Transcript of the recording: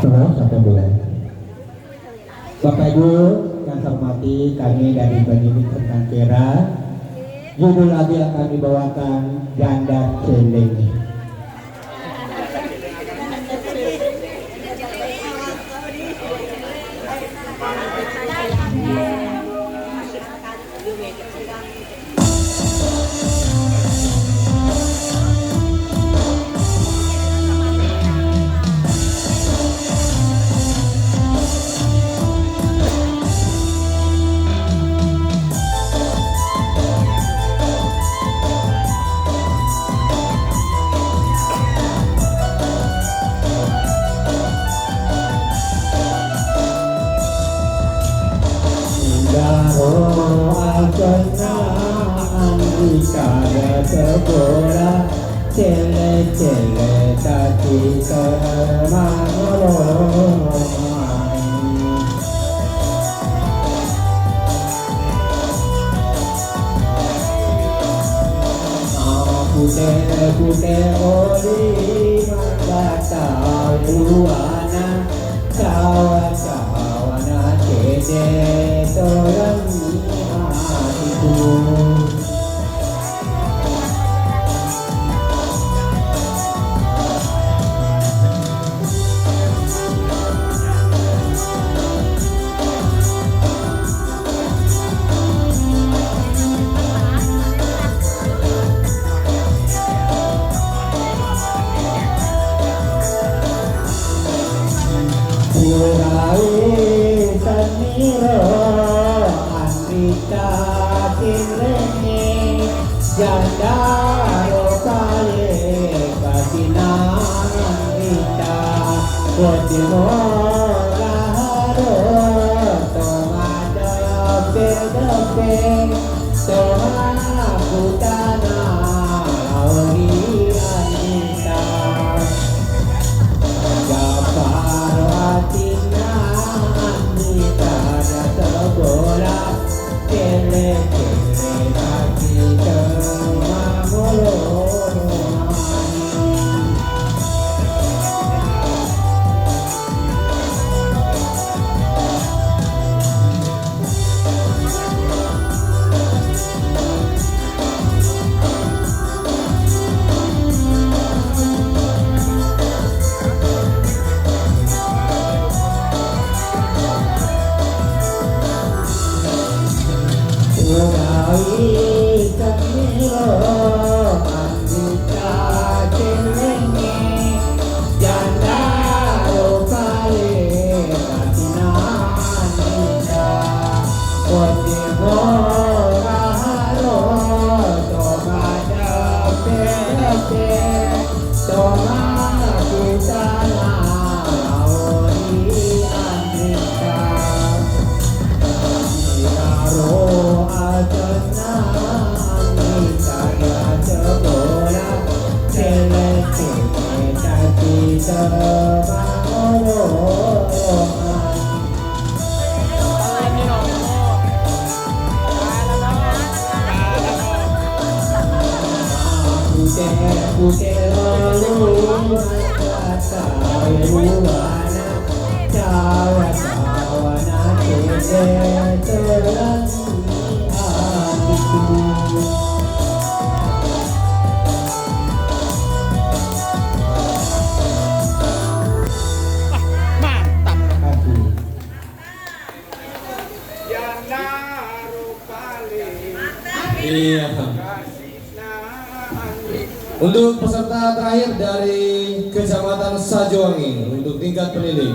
Terus satu bulan. Bapak Ibu yang saya hormati, kami dari Pendidik Tentang Kera, judul lagu yang kami bawakan Janda Celengi. Andika sekolah cele-cele tadi semangolongan. Putih-putih oli membatau luana kawan-kawana cede tolong hatiku. Purai Saniro Andika Celengi Janda Rokale Kasinan Andika Kodimo Raharo Tomada Pedope Tomana Putana Lauri Andika Iya. Untuk peserta terakhir dari Kecamatan Sajowangi untuk tingkat pendidik.